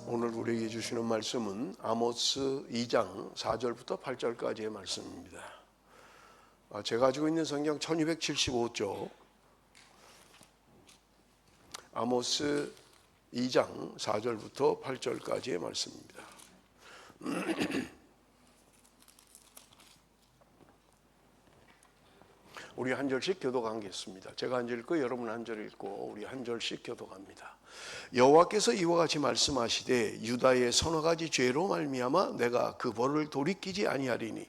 오늘 우리에게 주시는 말씀은 아모스 2장 4절부터 8절까지의 말씀입니다. 제가 가지고 있는 성경 1275쪽 아모스 2장 4절부터 8절까지의 말씀입니다. 우리 한 절씩 교독하겠습니다. 제가 한 절 읽고 여러분 한 절 읽고 우리 한 절씩 교독합니다. 여호와께서 이와 같이 말씀하시되 유다의 서너 가지 죄로 말미암아 내가 그 벌을 돌이키지 아니하리니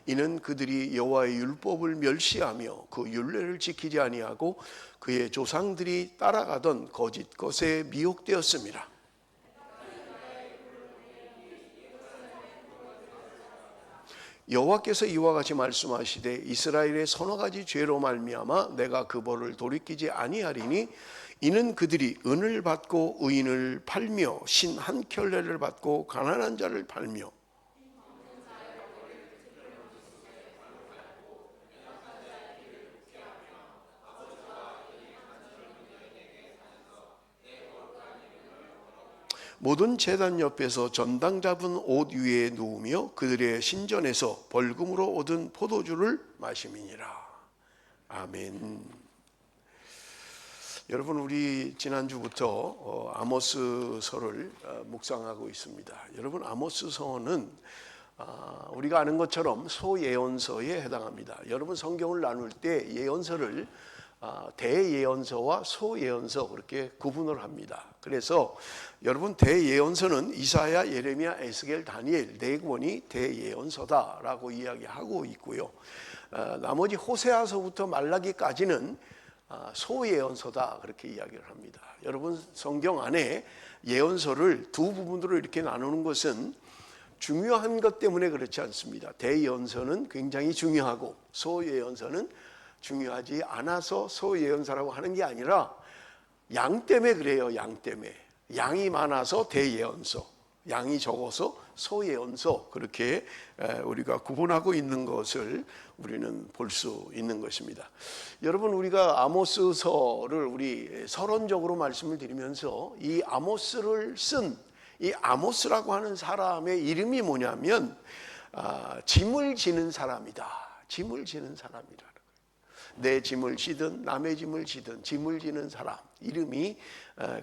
이는 그들이 여호와의 율법을 멸시하며 그 율례를 지키지 아니하고 그의 조상들이 따라가던 거짓 것에 미혹되었습니다. 여호와께서 이와 같이 말씀하시되 이스라엘의 서너 가지 죄로 말미암아 내가 그 벌을 돌이키지 아니하리니 이는 그들이 은을 받고 의인을 팔며 신 한 켤레를 받고 가난한 자를 팔며 모든 제단 옆에서 전당 잡은 옷 위에 누우며 그들의 신전에서 벌금으로 얻은 포도주를 마심이니라. 아멘. 여러분, 우리 지난주부터 아모스서를 묵상하고 있습니다. 여러분, 아모스서는 우리가 아는 것처럼 소예언서에 해당합니다. 여러분, 성경을 나눌 때 예언서를 대예언서와 소예언서 그렇게 구분을 합니다. 그래서 여러분 대예언서는 이사야, 예레미야, 에스겔, 다니엘 네 권이 대예언서다라고 이야기하고 있고요. 나머지 호세아서부터 말라기까지는 소예언서다 그렇게 이야기를 합니다. 여러분 성경 안에 예언서를 두 부분으로 이렇게 나누는 것은 중요한 것 때문에 그렇지 않습니다. 대예언서는 굉장히 중요하고 소예언서는 중요하지 않아서 소예언서라고 하는 게 아니라 양 때문에 그래요. 양 때문에. 양이 많아서 대예언서, 양이 적어서 소예언서 그렇게 우리가 구분하고 있는 것을 우리는 볼 수 있는 것입니다. 여러분 우리가 아모스서를 우리 서론적으로 말씀을 드리면서 이 아모스를 쓴 이 아모스라고 하는 사람의 이름이 뭐냐면 짐을 지는 사람이다. 짐을 지는 사람이라. 내 짐을 지든 남의 짐을 지든 짐을 지는 사람 이름이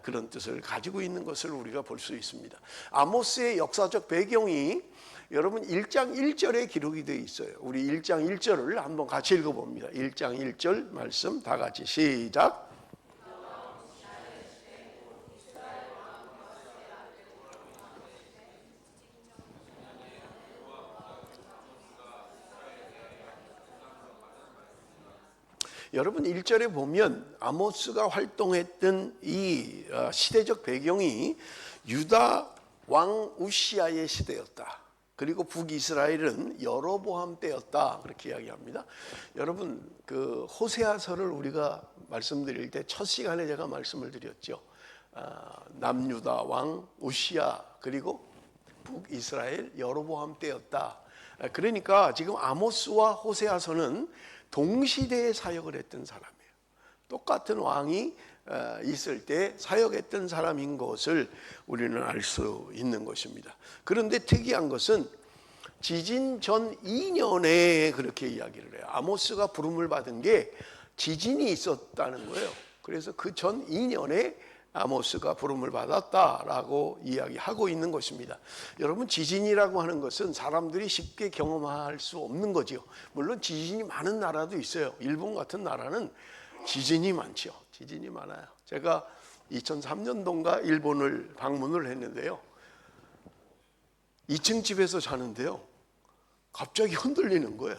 그런 뜻을 가지고 있는 것을 우리가 볼 수 있습니다. 아모스의 역사적 배경이 여러분 1장 1절에 기록이 되어 있어요. 우리 1장 1절을 한번 같이 읽어봅니다. 1장 1절 말씀 다 같이 시작. 여러분 1절에 보면 아모스가 활동했던 이 시대적 배경이 유다 왕 우시아의 시대였다. 그리고 북이스라엘은 여로보암 때였다. 그렇게 이야기합니다. 여러분 그 호세아서를 우리가 말씀드릴 때 첫 시간에 제가 말씀을 드렸죠. 남유다 왕 우시아 그리고 북이스라엘 여로보암 때였다. 그러니까 지금 아모스와 호세아서는 동시대에 사역을 했던 사람이에요. 똑같은 왕이 있을 때 사역했던 사람인 것을 우리는 알 수 있는 것입니다. 그런데 특이한 것은 지진 전 2년에 그렇게 이야기를 해요. 아모스가 부름을 받은 게 지진이 있었다는 거예요. 그래서 그 전 2년에 아모스가 부름을 받았다라고 이야기하고 있는 것입니다. 여러분 지진이라고 하는 것은 사람들이 쉽게 경험할 수 없는 거죠. 물론 지진이 많은 나라도 있어요. 일본 같은 나라는 지진이 많죠. 지진이 많아요. 제가 2003년도인가 일본을 방문을 했는데요. 2층 집에서 자는데요. 갑자기 흔들리는 거예요.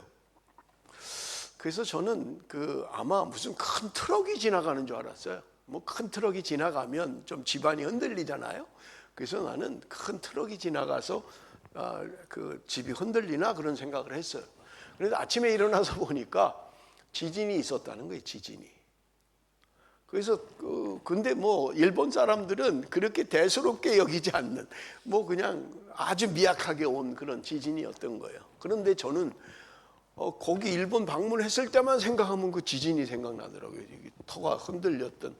그래서 저는 아마 무슨 큰 트럭이 지나가는 줄 알았어요. 뭐 큰 트럭이 지나가면 좀 집안이 흔들리잖아요. 그래서 나는 큰 트럭이 지나가서 그 집이 흔들리나 그런 생각을 했어요. 그래서 아침에 일어나서 보니까 지진이 있었다는 거예요. 지진이. 그래서 근데 뭐 일본 사람들은 그렇게 대수롭게 여기지 않는 뭐 그냥 아주 미약하게 온 그런 지진이었던 거예요. 그런데 저는 거기 일본 방문했을 때만 생각하면 그 지진이 생각나더라고요. 터가 흔들렸던.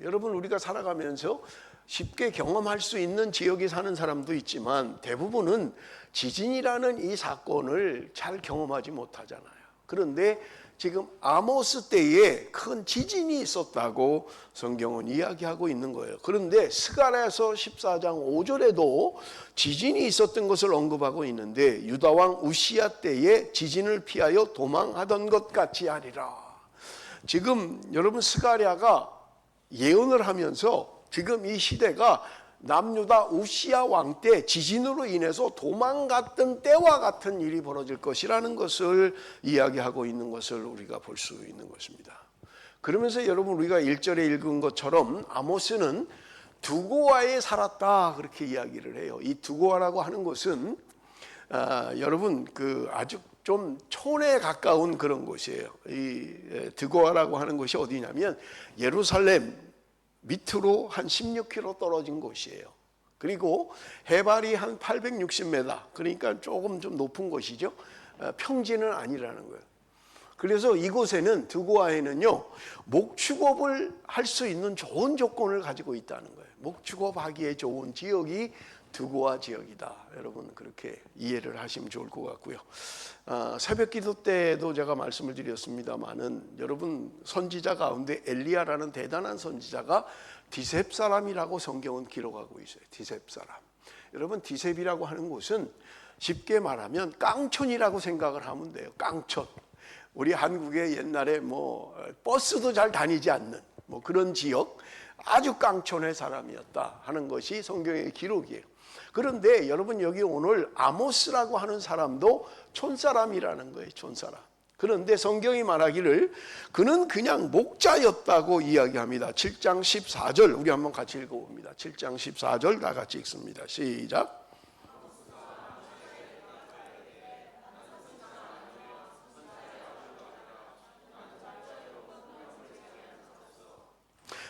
여러분 우리가 살아가면서 쉽게 경험할 수 있는 지역에 사는 사람도 있지만 대부분은 지진이라는 이 사건을 잘 경험하지 못하잖아요. 그런데 지금 아모스 때에 큰 지진이 있었다고 성경은 이야기하고 있는 거예요. 그런데 스가랴서 14장 5절에도 지진이 있었던 것을 언급하고 있는데 유다왕 우시야 때에 지진을 피하여 도망하던 것 같이 하리라. 지금 여러분 스가랴가 예언을 하면서 지금 이 시대가 남유다 우시야 왕 때 지진으로 인해서 도망갔던 때와 같은 일이 벌어질 것이라는 것을 이야기하고 있는 것을 우리가 볼 수 있는 것입니다. 그러면서 여러분 우리가 1절에 읽은 것처럼 아모스는 두고아에 살았다 그렇게 이야기를 해요. 이 두고아라고 하는 것은 여러분 그 아주 좀 촌에 가까운 그런 곳이에요. 이 두고아라고 하는 곳이 어디냐면 예루살렘 밑으로 한 16km 떨어진 곳이에요. 그리고 해발이 한 860m, 그러니까 조금 좀 높은 곳이죠. 평지는 아니라는 거예요. 그래서 이곳에는 두고아에는요 목축업을 할 수 있는 좋은 조건을 가지고 있다는 거예요. 목축업하기에 좋은 지역이 두고아 지역이다. 여러분 그렇게 이해를 하시면 좋을 것 같고요. 새벽 기도 때도 제가 말씀을 드렸습니다마는 여러분 선지자 가운데 엘리야라는 대단한 선지자가 디셉 사람이라고 성경은 기록하고 있어요. 디셉 사람. 여러분 디셉이라고 하는 곳은 쉽게 말하면 깡촌이라고 생각을 하면 돼요. 깡촌. 우리 한국에 옛날에 뭐 버스도 잘 다니지 않는 뭐 그런 지역, 아주 깡촌의 사람이었다 하는 것이 성경의 기록이에요. 그런데 여러분 여기 오늘 아모스라고 하는 사람도 촌사람이라는 거예요. 촌사람. 그런데 성경이 말하기를 그는 그냥 목자였다고 이야기합니다. 7장 14절 우리 한번 같이 읽어봅니다. 7장 14절 다 같이 읽습니다. 시작.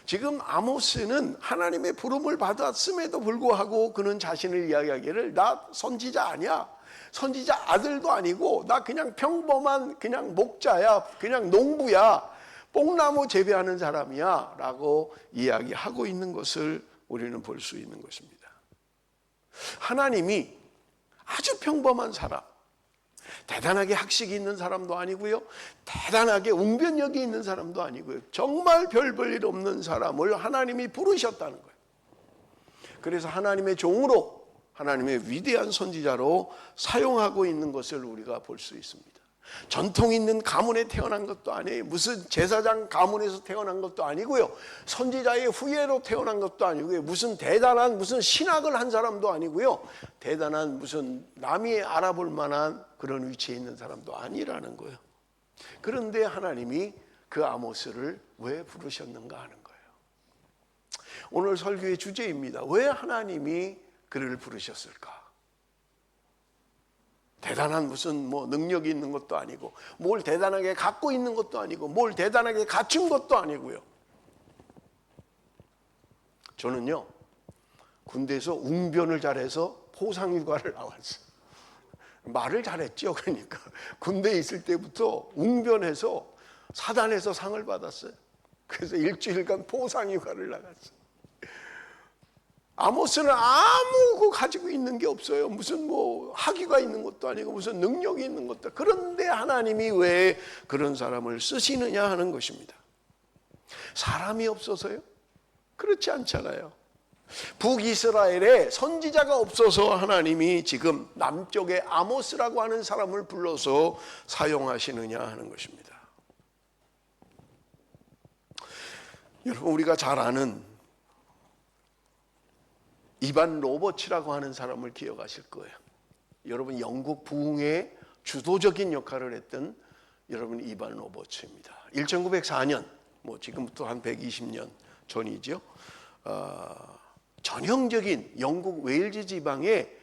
지금 아모스는 하나님의 부름을 받았음에도 불구하고 그는 자신을 이야기하기를 나 선지자 아니야. 선지자 아들도 아니고 나 그냥 평범한 그냥 목자야. 그냥 농부야. 뽕나무 재배하는 사람이야. 라고 이야기하고 있는 것을 우리는 볼 수 있는 것입니다. 하나님이 아주 평범한 사람, 대단하게 학식이 있는 사람도 아니고요, 대단하게 웅변력이 있는 사람도 아니고요, 정말 별 볼 일 없는 사람을 하나님이 부르셨다는 거예요. 그래서 하나님의 종으로, 하나님의 위대한 선지자로 사용하고 있는 것을 우리가 볼 수 있습니다. 전통 있는 가문에 태어난 것도 아니에요. 무슨 제사장 가문에서 태어난 것도 아니고요, 선지자의 후예로 태어난 것도 아니고요, 무슨 대단한 무슨 신학을 한 사람도 아니고요, 대단한 무슨 남이 알아볼 만한 그런 위치에 있는 사람도 아니라는 거예요. 그런데 하나님이 그 아모스를 왜 부르셨는가 하는 거예요. 오늘 설교의 주제입니다. 왜 하나님이 그를 부르셨을까? 대단한 무슨 뭐 능력이 있는 것도 아니고, 뭘 대단하게 갖고 있는 것도 아니고, 뭘 대단하게 갖춘 것도 아니고요. 저는요 군대에서 웅변을 잘해서 포상휴가를 나왔어요. 말을 잘했죠. 그러니까 군대에 있을 때부터 웅변해서 사단에서 상을 받았어요. 그래서 일주일간 포상휴가를 나갔어요. 아모스는 아무 가지고 있는 게 없어요. 무슨 뭐 학위가 있는 것도 아니고 무슨 능력이 있는 것도. 그런데 하나님이 왜 그런 사람을 쓰시느냐 하는 것입니다. 사람이 없어서요? 그렇지 않잖아요. 북이스라엘에 선지자가 없어서 하나님이 지금 남쪽에 아모스라고 하는 사람을 불러서 사용하시느냐 하는 것입니다. 여러분 우리가 잘 아는 이반 로버츠라고 하는 사람을 기억하실 거예요. 여러분 영국 부흥의 주도적인 역할을 했던 여러분 이반 로버츠입니다. 1904년 뭐 지금부터 한 120년 전이죠. 전형적인 영국 웨일즈 지방의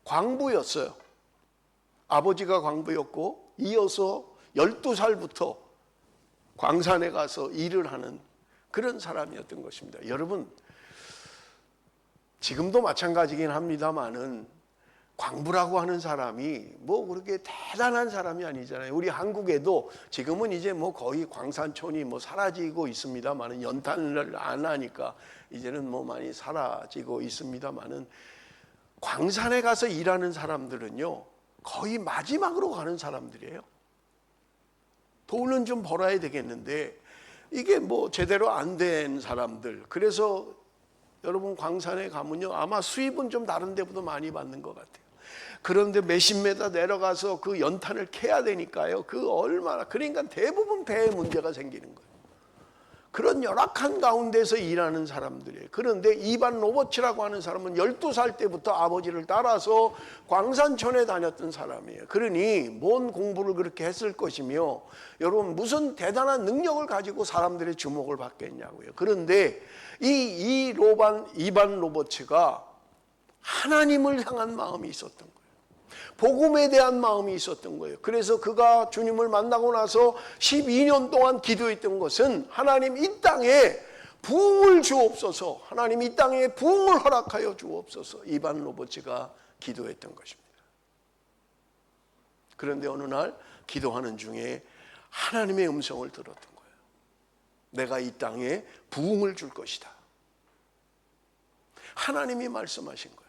광부였어요. 아버지가 광부였고 이어서 12살부터 광산에 가서 일을 하는 그런 사람이었던 것입니다. 여러분 지금도 마찬가지긴 합니다만은 광부라고 하는 사람이 뭐 그렇게 대단한 사람이 아니잖아요. 우리 한국에도 지금은 이제 뭐 거의 광산촌이 뭐 사라지고 있습니다만은, 연탄을 안 하니까 이제는 뭐 많이 사라지고 있습니다만은, 광산에 가서 일하는 사람들은요 거의 마지막으로 가는 사람들이에요. 돈은 좀 벌어야 되겠는데 이게 뭐 제대로 안 된 사람들. 그래서 여러분 광산에 가면요 아마 수입은 좀 다른 데보다 많이 받는 것 같아요. 그런데 몇십 메다 내려가서 그 연탄을 캐야 되니까요. 그 얼마나, 그러니까 대부분 배에 문제가 생기는 거예요. 그런 열악한 가운데서 일하는 사람들이에요. 그런데 이반 로버츠라고 하는 사람은 12살 때부터 아버지를 따라서 광산촌에 다녔던 사람이에요. 그러니 뭔 공부를 그렇게 했을 것이며, 여러분 무슨 대단한 능력을 가지고 사람들의 주목을 받겠냐고요. 그런데 이반 로버츠가 하나님을 향한 마음이 있었던 거예요. 복음에 대한 마음이 있었던 거예요. 그래서 그가 주님을 만나고 나서 12년 동안 기도했던 것은, 하나님 이 땅에 부흥을 주옵소서, 하나님 이 땅에 부흥을 허락하여 주옵소서, 이반 로버츠가 기도했던 것입니다. 그런데 어느 날 기도하는 중에 하나님의 음성을 들었던 거예요. 내가 이 땅에 부흥을 줄 것이다. 하나님이 말씀하신 거예요.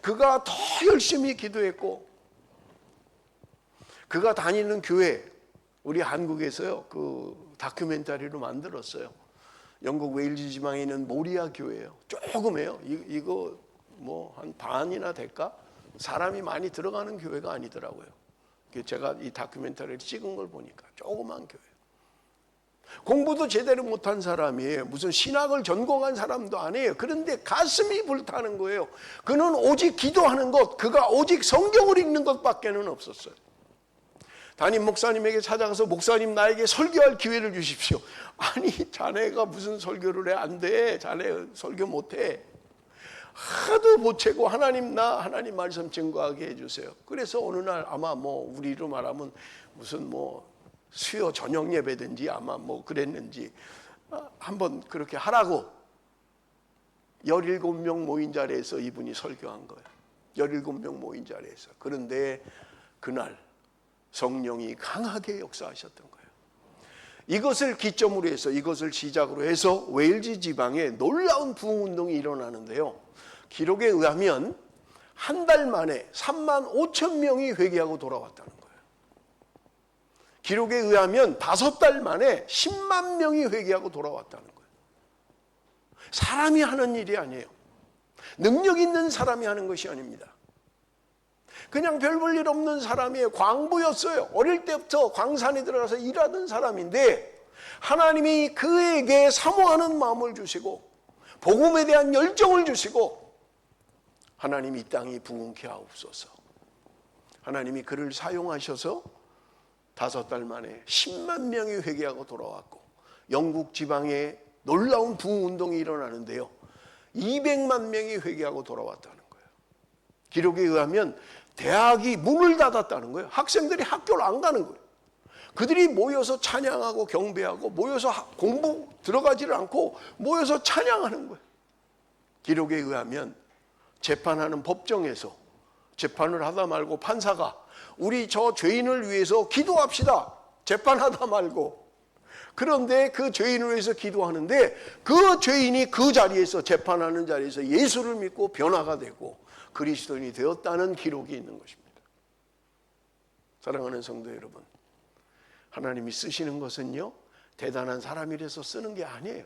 그가 더 열심히 기도했고, 그가 다니는 교회, 우리 한국에서요 그 다큐멘터리로 만들었어요. 영국 웨일즈 지방에 있는 모리아 교회예요. 조금해요. 이거 뭐 한 반이나 될까? 사람이 많이 들어가는 교회가 아니더라고요. 제가 이 다큐멘터리를 찍은 걸 보니까 조그만 교회. 공부도 제대로 못한 사람이에요. 무슨 신학을 전공한 사람도 아니에요. 그런데 가슴이 불타는 거예요. 그는 오직 기도하는 것, 그가 오직 성경을 읽는 것밖에는 없었어요. 담임 목사님에게 찾아가서, 목사님 나에게 설교할 기회를 주십시오. 아니 자네가 무슨 설교를 해? 안 돼. 자네 설교 못해. 하도 보채고, 하나님 말씀 증거하게 해주세요. 그래서 어느 날 아마 뭐 우리로 말하면 무슨 뭐 수요 저녁 예배든지 아마 뭐 그랬는지 한번 그렇게 하라고 17명 모인 자리에서 이분이 설교한 거예요. 17명 모인 자리에서. 그런데 그날 성령이 강하게 역사하셨던 거예요. 이것을 기점으로 해서, 이것을 시작으로 해서 웨일즈 지방에 놀라운 부흥운동이 일어나는데요. 기록에 의하면 한 달 만에 3만 5천 명이 회개하고 돌아왔다는 거예요. 기록에 의하면 5달 만에 10만 명이 회개하고 돌아왔다는 거예요. 사람이 하는 일이 아니에요. 능력 있는 사람이 하는 것이 아닙니다. 그냥 별 볼 일 없는 사람이에요. 광부였어요. 어릴 때부터 광산에 들어가서 일하던 사람인데, 하나님이 그에게 사모하는 마음을 주시고 복음에 대한 열정을 주시고, 하나님 이 땅이 부흥케 하옵소서. 하나님이 그를 사용하셔서 5달 만에 10만 명이 회개하고 돌아왔고, 영국 지방에 놀라운 부흥운동이 일어나는데요, 200만 명이 회개하고 돌아왔다는 거예요. 기록에 의하면 대학이 문을 닫았다는 거예요. 학생들이 학교를 안 가는 거예요. 그들이 모여서 찬양하고 경배하고, 모여서 공부 들어가지를 않고 모여서 찬양하는 거예요. 기록에 의하면 재판하는 법정에서 재판을 하다 말고 판사가, 우리 저 죄인을 위해서 기도합시다, 재판하다 말고. 그런데 그 죄인을 위해서 기도하는데, 그 죄인이 그 자리에서, 재판하는 자리에서 예수를 믿고 변화가 되고 그리스도인이 되었다는 기록이 있는 것입니다. 사랑하는 성도 여러분, 하나님이 쓰시는 것은요 대단한 사람이라서 쓰는 게 아니에요.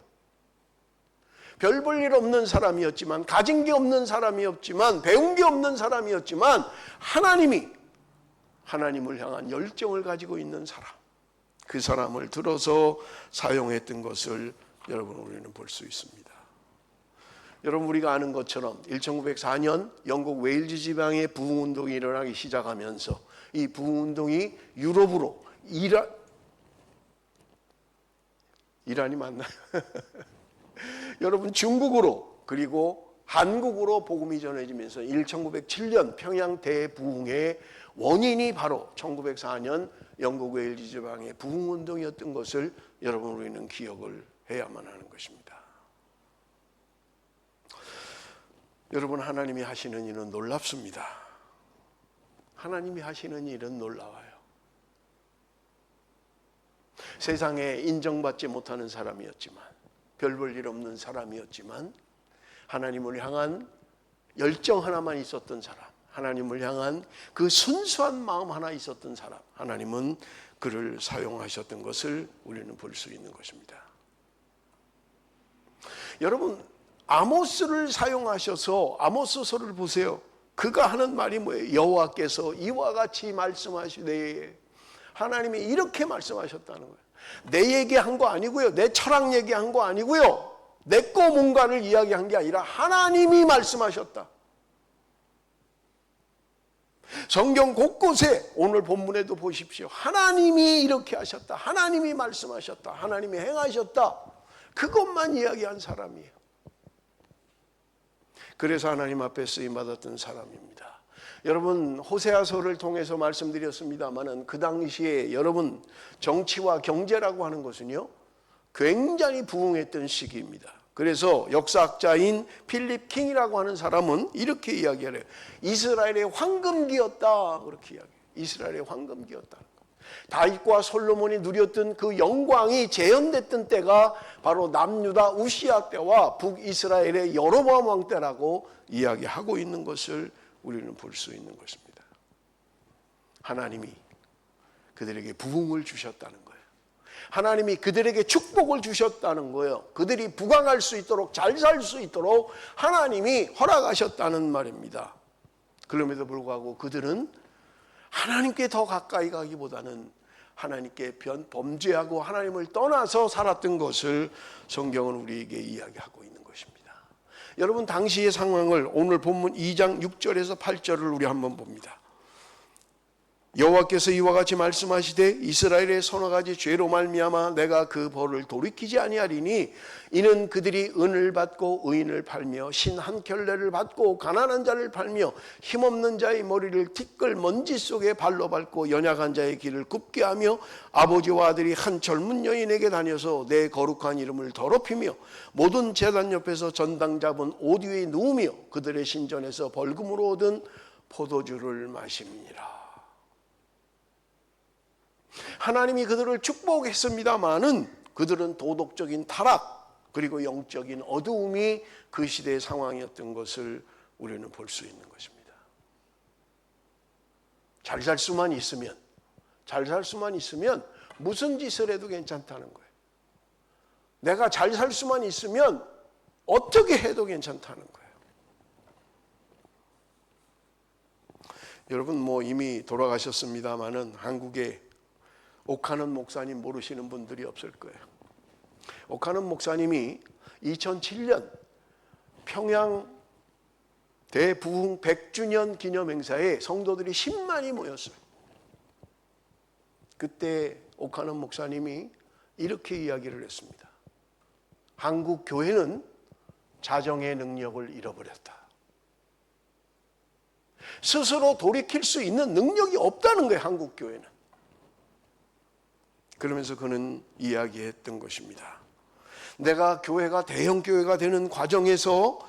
별 볼 일 없는 사람이었지만, 가진 게 없는 사람이었지만, 배운 게 없는 사람이었지만, 하나님이 하나님을 향한 열정을 가지고 있는 사람, 그 사람을 들어서 사용했던 것을 여러분 우리는 볼 수 있습니다. 여러분 우리가 아는 것처럼 1904년 영국 웨일즈 지방에 부흥운동이 일어나기 시작하면서, 이 부흥운동이 유럽으로, 이란이 맞나요? 여러분 중국으로, 그리고 한국으로 복음이 전해지면서 1907년 평양 대부흥의 원인이 바로 1904년 영국 웨일즈 지방의 부흥운동이었던 것을 여러분 우리는 기억을 해야만 하는 것입니다. 여러분, 하나님이 하시는 일은 놀랍습니다. 하나님이 하시는 일은 놀라워요. 세상에 인정받지 못하는 사람이었지만, 별 볼 일 없는 사람이었지만, 하나님을 향한 열정 하나만 있었던 사람, 하나님을 향한 그 순수한 마음 하나 있었던 사람, 하나님은 그를 사용하셨던 것을 우리는 볼 수 있는 것입니다. 여러분, 아모스를 사용하셔서 아모스서를 보세요. 그가 하는 말이 뭐예요? 여호와께서 이와 같이 말씀하시되, 하나님이 이렇게 말씀하셨다는 거예요. 내 얘기한 거 아니고요, 내 철학 얘기한 거 아니고요, 내 거 뭔가를 이야기한 게 아니라 하나님이 말씀하셨다. 성경 곳곳에, 오늘 본문에도 보십시오, 하나님이 이렇게 하셨다, 하나님이 말씀하셨다, 하나님이 행하셨다, 그것만 이야기한 사람이에요. 그래서 하나님 앞에 쓰임받았던 사람입니다. 여러분, 호세아서를 통해서 말씀드렸습니다마는 그 당시에 여러분, 정치와 경제라고 하는 것은요 굉장히 부흥했던 시기입니다. 그래서 역사학자인 필립 킹이라고 하는 사람은 이렇게 이야기를 해요. 이스라엘의 황금기였다, 그렇게 이야기해요. 이스라엘의 황금기였다. 다윗과 솔로몬이 누렸던 그 영광이 재현됐던 때가 바로 남유다 우시야 때와 북이스라엘의 여로보암 왕 때라고 이야기하고 있는 것을 우리는 볼 수 있는 것입니다. 하나님이 그들에게 부흥을 주셨다는 거예요. 하나님이 그들에게 축복을 주셨다는 거예요. 그들이 부강할 수 있도록, 잘 살 수 있도록 하나님이 허락하셨다는 말입니다. 그럼에도 불구하고 그들은 하나님께 더 가까이 가기보다는 하나님께 범죄하고 하나님을 떠나서 살았던 것을 성경은 우리에게 이야기하고 있는 것입니다. 여러분, 당시의 상황을 오늘 본문 2장 6절에서 8절을 우리 한번 봅니다. 여호와께서 이와 같이 말씀하시되, 이스라엘의 서너 가지 죄로 말미암아 내가 그 벌을 돌이키지 아니하리니, 이는 그들이 은을 받고 의인을 팔며 신 한 켤레를 받고 가난한 자를 팔며 힘없는 자의 머리를 티끌 먼지 속에 발로 밟고 연약한 자의 길을 굽게 하며 아버지와 아들이 한 젊은 여인에게 다녀서 내 거룩한 이름을 더럽히며 모든 제단 옆에서 전당 잡은 옷 위에 누우며 그들의 신전에서 벌금으로 얻은 포도주를 마십니라. 하나님이 그들을 축복했습니다마는 그들은 도덕적인 타락, 그리고 영적인 어두움이 그 시대의 상황이었던 것을 우리는 볼 수 있는 것입니다. 잘 살 수만 있으면 무슨 짓을 해도 괜찮다는 거예요. 내가 잘 살 수만 있으면 어떻게 해도 괜찮다는 거예요. 여러분, 이미 돌아가셨습니다마는 한국에 옥하는 목사님 모르시는 분들이 없을 거예요. 옥하는 목사님이 2007년 평양 대부흥 100주년 기념 행사에 성도들이 10만이 모였어요. 그때 옥하는 목사님이 이렇게 이야기를 했습니다. 한국 교회는 자정의 능력을 잃어버렸다. 스스로 돌이킬 수 있는 능력이 없다는 거예요, 한국 교회는. 그러면서 그는 이야기했던 것입니다. 내가 교회가 대형 교회가 되는 과정에서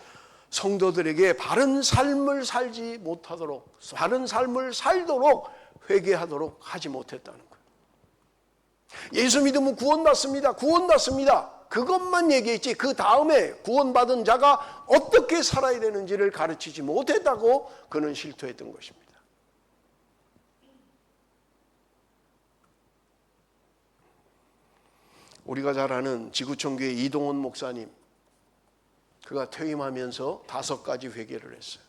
성도들에게 바른 삶을 살지 못하도록, 바른 삶을 살도록 회개하도록 하지 못했다는 거예요. 예수 믿으면 구원받습니다. 그것만 얘기했지, 그 다음에 구원받은 자가 어떻게 살아야 되는지를 가르치지 못했다고 그는 실토했던 것입니다. 우리가 잘 아는 지구촌교회 이동원 목사님, 그가 퇴임하면서 5가지 회개를 했어요.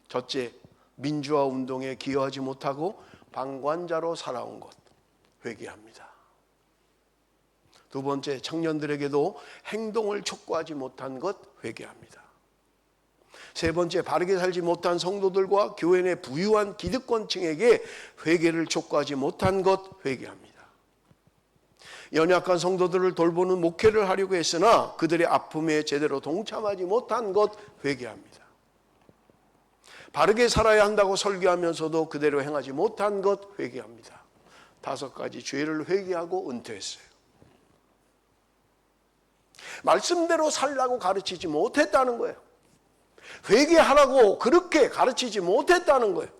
첫째, 민주화 운동에 기여하지 못하고 방관자로 살아온 것, 회개합니다. 두 번째, 청년들에게도 행동을 촉구하지 못한 것, 회개합니다. 세 번째, 바르게 살지 못한 성도들과 교회 내 부유한 기득권층에게 회개를 촉구하지 못한 것, 회개합니다. 연약한 성도들을 돌보는 목회를 하려고 했으나 그들의 아픔에 제대로 동참하지 못한 것, 회개합니다. 바르게 살아야 한다고 설교하면서도 그대로 행하지 못한 것, 회개합니다. 5가지 죄를 회개하고 은퇴했어요. 말씀대로 살라고 가르치지 못했다는 거예요. 회개하라고 그렇게 가르치지 못했다는 거예요.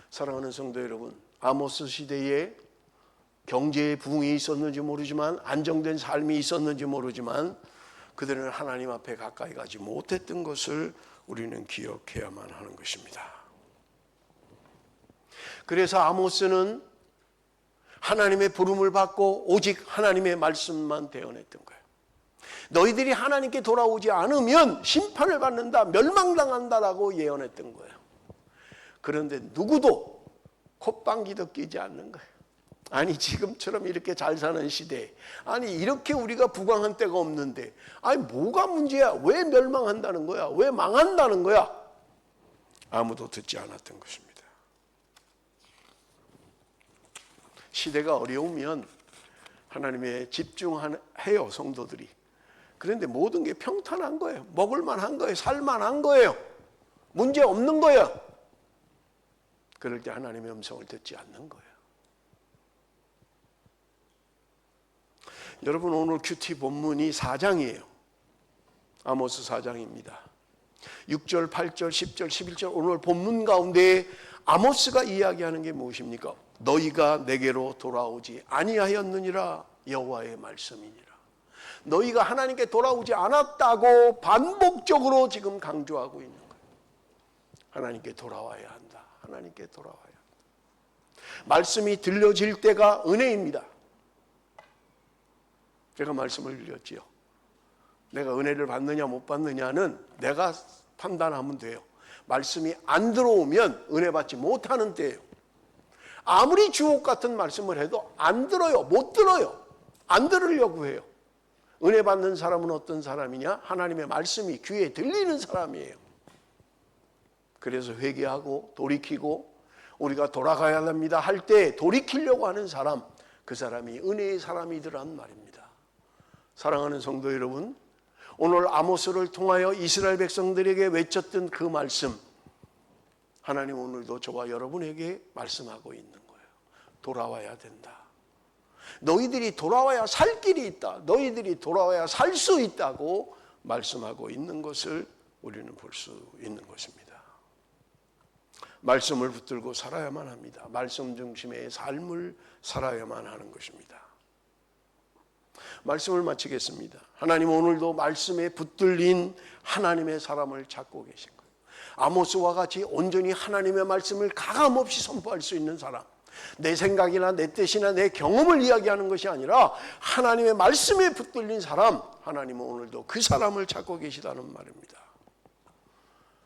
사랑하는 성도 여러분, 아모스 시대에 경제의 부흥이 있었는지 모르지만, 안정된 삶이 있었는지 모르지만, 그들은 하나님 앞에 가까이 가지 못했던 것을 우리는 기억해야만 하는 것입니다. 그래서 아모스는 하나님의 부름을 받고 오직 하나님의 말씀만 대언했던 거예요. 너희들이 하나님께 돌아오지 않으면 심판을 받는다, 멸망당한다라고 예언했던 거예요. 그런데 누구도 콧방귀도 끼지 않는 거예요. 아니, 지금처럼 이렇게 잘 사는 시대에, 아니 이렇게 우리가 부강한 때가 없는데, 아니 뭐가 문제야? 왜 멸망한다는 거야? 왜 망한다는 거야? 아무도 듣지 않았던 것입니다. 시대가 어려우면 하나님에 집중해요, 성도들이. 그런데 모든 게 평탄한 거예요. 먹을만한 거예요. 살만한 거예요. 문제 없는 거예요. 그럴 때 하나님의 음성을 듣지 않는 거예요. 여러분, 오늘 큐티 본문이 4장이에요. 아모스 4장입니다. 6절, 8절, 10절, 11절 오늘 본문 가운데 아모스가 이야기하는 게 무엇입니까? 너희가 내게로 돌아오지 아니하였느니라 여호와의 말씀이니라. 너희가 하나님께 돌아오지 않았다고 반복적으로 지금 강조하고 있는 거예요. 하나님께 돌아와야 한다. 하나님께 돌아와야 한다. 말씀이 들려질 때가 은혜입니다. 제가 말씀을 드렸지요. 내가 은혜를 받느냐 못 받느냐는 내가 판단하면 돼요. 말씀이 안 들어오면 은혜 받지 못하는 때예요. 아무리 주옥 같은 말씀을 해도 안 들어요. 못 들어요. 안 들으려고 해요. 은혜 받는 사람은 어떤 사람이냐? 하나님의 말씀이 귀에 들리는 사람이에요. 그래서 회개하고 돌이키고 우리가 돌아가야 합니다 할 때 돌이키려고 하는 사람, 그 사람이 은혜의 사람이더란 말입니다. 사랑하는 성도 여러분, 오늘 아모스를 통하여 이스라엘 백성들에게 외쳤던 그 말씀, 하나님 오늘도 저와 여러분에게 말씀하고 있는 거예요. 돌아와야 된다. 너희들이 돌아와야 살 길이 있다. 너희들이 돌아와야 살 수 있다고 말씀하고 있는 것을 우리는 볼 수 있는 것입니다. 말씀을 붙들고 살아야만 합니다. 말씀 중심의 삶을 살아야만 하는 것입니다. 말씀을 마치겠습니다. 하나님 오늘도 말씀에 붙들린 하나님의 사람을 찾고 계신 거예요. 아모스와 같이 온전히 하나님의 말씀을 가감없이 선포할 수 있는 사람, 내 생각이나 내 뜻이나 내 경험을 이야기하는 것이 아니라 하나님의 말씀에 붙들린 사람, 하나님은 오늘도 그 사람을 찾고 계시다는 말입니다.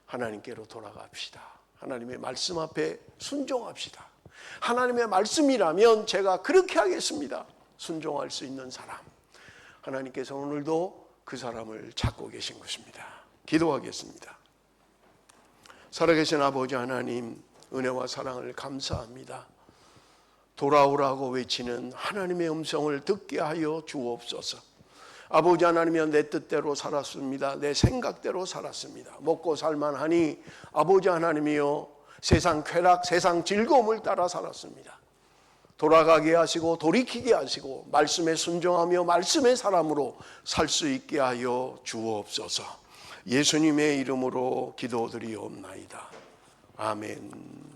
하나님께로 돌아갑시다. 하나님의 말씀 앞에 순종합시다. 하나님의 말씀이라면 제가 그렇게 하겠습니다. 순종할 수 있는 사람, 하나님께서 오늘도 그 사람을 찾고 계신 것입니다. 기도하겠습니다. 살아계신 아버지 하나님, 은혜와 사랑을 감사합니다. 돌아오라고 외치는 하나님의 음성을 듣게 하여 주옵소서. 아버지 하나님이여, 내 뜻대로 살았습니다. 내 생각대로 살았습니다. 먹고 살만하니 아버지 하나님이여, 세상 쾌락, 세상 즐거움을 따라 살았습니다. 돌아가게 하시고 돌이키게 하시고 말씀에 순종하며 말씀의 사람으로 살 수 있게 하여 주옵소서. 예수님의 이름으로 기도드리옵나이다. 아멘.